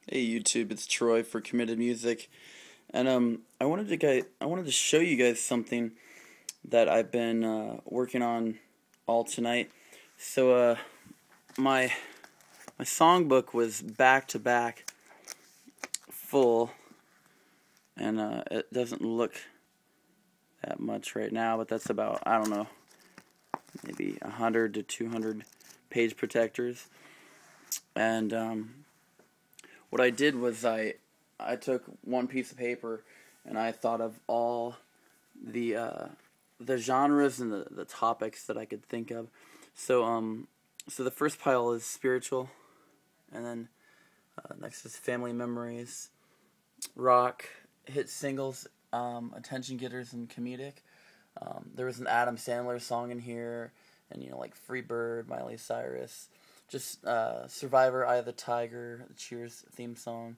Hey YouTube, it's Troy for Committed Music, and I wanted to show you guys something that I've been working on all tonight. So my songbook was back to back full, and it doesn't look that much right now, but that's about, I don't know, maybe 100 to 200 page protectors. And what I did was I took one piece of paper and I thought of all the genres and the topics that I could think of. So the first pile is spiritual, and then next is family memories, rock, hit singles, attention getters, and comedic. There was an Adam Sandler song in here, and like Free Bird, Miley Cyrus. Just Survivor, Eye of the Tiger, the Cheers theme song,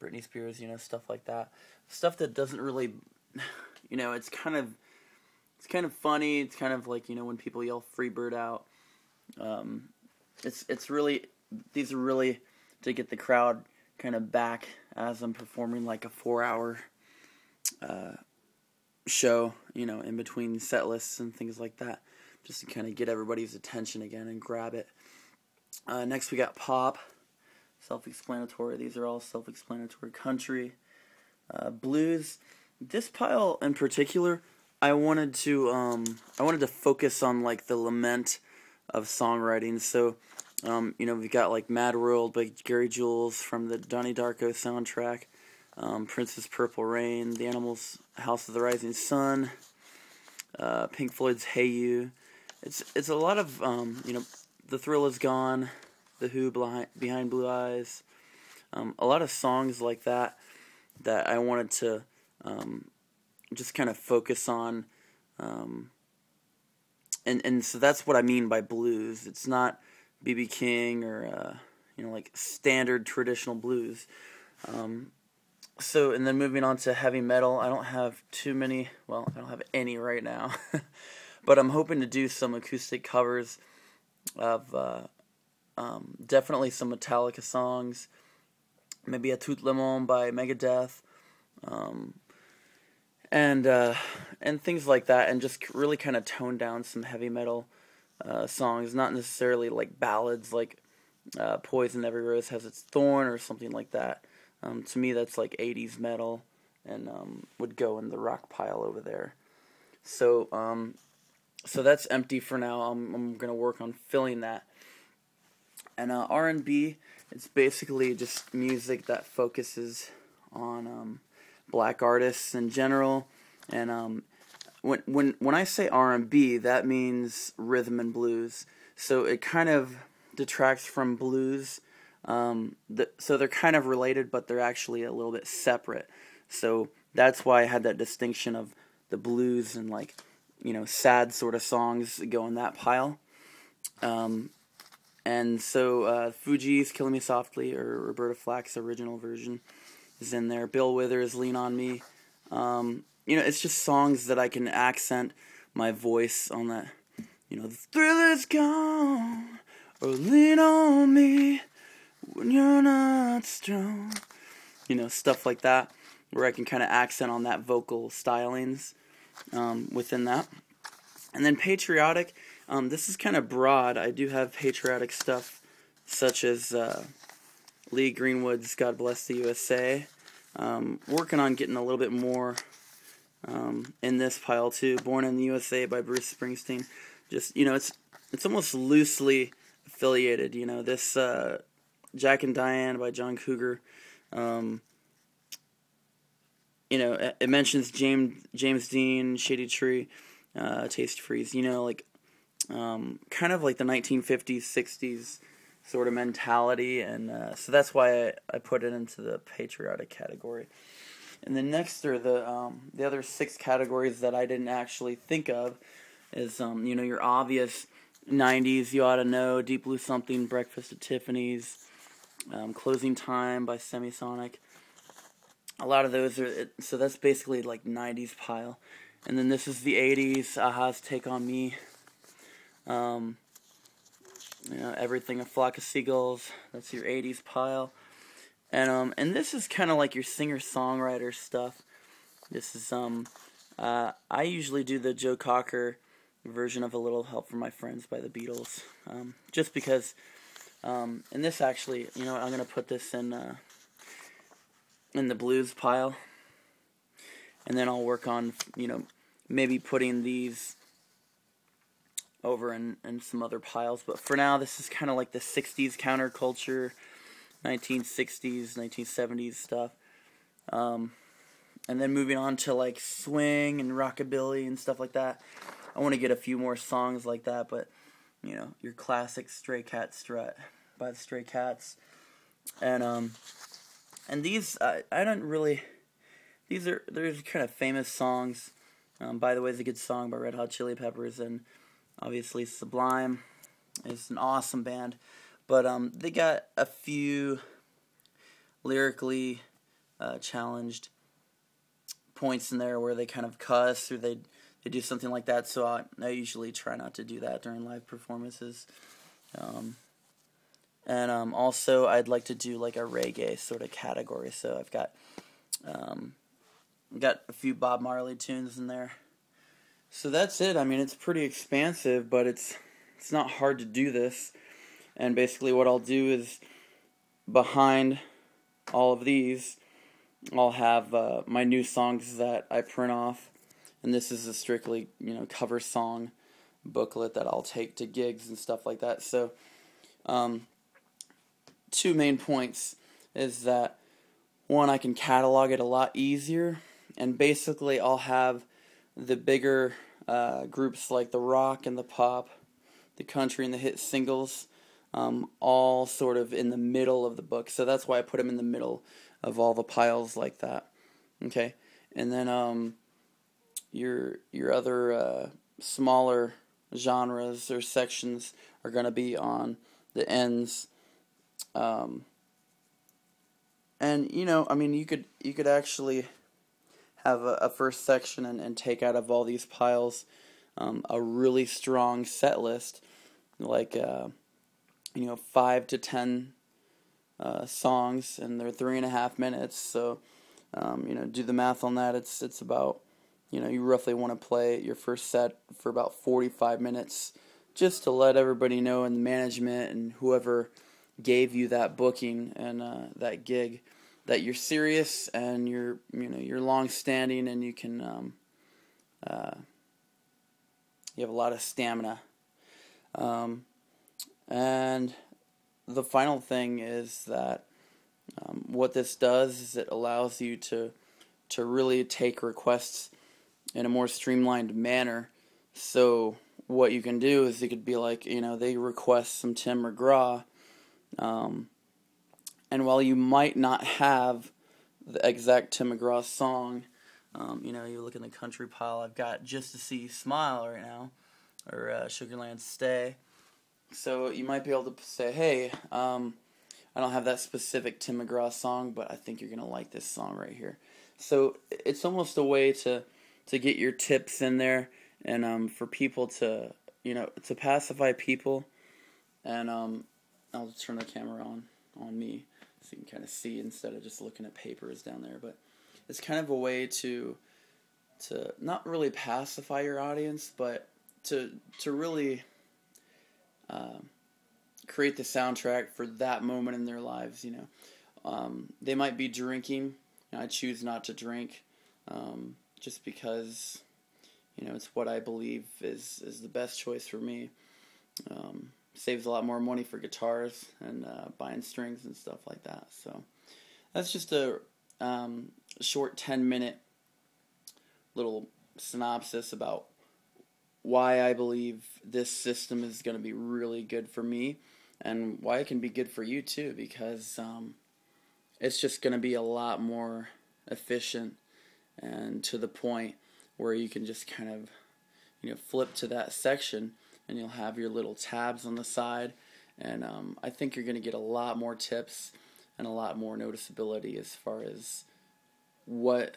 Britney Spears, stuff like that. Stuff that doesn't really, it's kind of funny. It's kind of like, when people yell Free Bird out. It's really, these are really to get the crowd kind of back as I'm performing like a 4-hour show, in between set lists and things like that, just to kind of get everybody's attention again and grab it. Next we got pop, self-explanatory. These are all self-explanatory. Country, blues. This pile in particular, I wanted to focus on like the lament of songwriting. So, we got like Mad World by Gary Jules from the Donnie Darko soundtrack, Prince's Purple Rain, The Animals' House of the Rising Sun, Pink Floyd's Hey You. It's a lot of The Thrill Is Gone, The Who, Behind Blue Eyes, a lot of songs like that I wanted to just kind of focus on, and so that's what I mean by blues. It's not B.B. King or like standard traditional blues. So, and then moving on to heavy metal, I don't have I don't have any right now, but I'm hoping to do some acoustic covers of definitely some Metallica songs, maybe a Tout le Monde by Megadeth, and things like that, and just really kind of tone down some heavy metal songs, not necessarily like ballads like Poison Every Rose Has Its Thorn or something like that. To me, that's like 80s metal, and would go in the rock pile over there. So that's empty for now. I'm gonna work on filling that. And R&B, it's basically just music that focuses on black artists in general. And when I say R&B, that means rhythm and blues. So it kind of detracts from blues. So they're kind of related, but they're actually a little bit separate. So that's why I had that distinction of the blues and like, sad sort of songs go in that pile. And so Fugees' Killing Me Softly, or Roberta Flack's original version, is in there. Bill Withers' Lean on Me. It's just songs that I can accent my voice on that. The thrill is gone, or lean on me when you're not strong. Stuff like that, where I can kind of accent on that vocal stylings within that. And then patriotic, this is kind of broad. I do have patriotic stuff such as Lee Greenwood's God Bless the USA. Working on getting a little bit more in this pile too. Born in the USA by Bruce Springsteen. Just, it's almost loosely affiliated. This Jack and Diane by John Cougar. It mentions James Dean, Shady Tree, Taste Freeze. Kind of like the 1950s, 60s sort of mentality, and so that's why I put it into the patriotic category. And then next are the other 6 categories that I didn't actually think of is your obvious 90s, You Oughta Know, Deep Blue Something, Breakfast at Tiffany's, Closing Time by Semisonic. A lot of those are, so that's basically like 90s pile. And then this is the 80s, Aha's Take on Me. Everything, A Flock of Seagulls, that's your 80s pile. And this is kind of like your singer-songwriter stuff. This is I usually do the Joe Cocker version of "A Little Help from My Friends" by the Beatles, just because. And this actually, I'm gonna put this in the blues pile, and then I'll work on, maybe putting these over in some other piles. But for now, this is kind of like the 60s counterculture, 1960s, 1970s stuff. And then moving on to like swing and rockabilly and stuff like that. I want to get a few more songs like that, but your classic Stray Cat Strut by the Stray Cats. And these I don't really, they're kind of famous songs. By the Way is a good song by Red Hot Chili Peppers, and obviously Sublime is an awesome band. But they got a few lyrically challenged points in there where they kind of cuss or they do something like that, so I usually try not to do that during live performances. And also I'd like to do like a reggae sort of category, so I've got a few Bob Marley tunes in there. So that's it. I mean, it's pretty expansive, but it's not hard to do this. And basically what I'll do is, behind all of these, I'll have my new songs that I print off. And this is a strictly, cover song booklet that I'll take to gigs and stuff like that. So, two main points is that, one, I can catalog it a lot easier. And basically I'll have the bigger groups like the rock and the pop, the country and the hit singles, all sort of in the middle of the book. So that's why I put them in the middle of all the piles like that. Okay, and then your other smaller genres or sections are going to be on the ends. And I mean, you could actually have a first section and take out of all these piles a really strong set list, like 5 to 10 songs, and they're 3.5 minutes. So do the math on that. It's about, you roughly want to play your first set for about 45 minutes, just to let everybody know, and management and whoever gave you that booking and that gig, that you're serious and you're long standing, and you can you have a lot of stamina. And the final thing is that what this does is it allows you to really take requests in a more streamlined manner. So what you can do is you could be like, they request some Tim McGraw, and while you might not have the exact Tim McGraw song, you look in the country pile, I've got Just to See You Smile right now, or Sugarland Stay. So you might be able to say, hey, I don't have that specific Tim McGraw song, but I think you're going to like this song right here. So it's almost a way to get your tips in there, and for people to, to pacify people. And I'll turn the camera on me so you can kind of see instead of just looking at papers down there. But it's kind of a way to not really pacify your audience, but to really create the soundtrack for that moment in their lives. They might be drinking. I choose not to drink, just because it's what I believe is the best choice for me. Saves a lot more money for guitars and buying strings and stuff like that. So that's just a short 10-minute little synopsis about why I believe this system is going to be really good for me, and why it can be good for you too, because it's just going to be a lot more efficient and to the point where you can just kind of flip to that section, and you'll have your little tabs on the side, and I think you're going to get a lot more tips and a lot more noticeability as far as what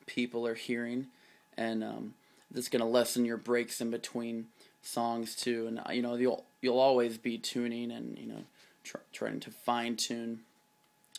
people are hearing, and that's going to lessen your breaks in between songs too. And you'll always be tuning and trying to fine tune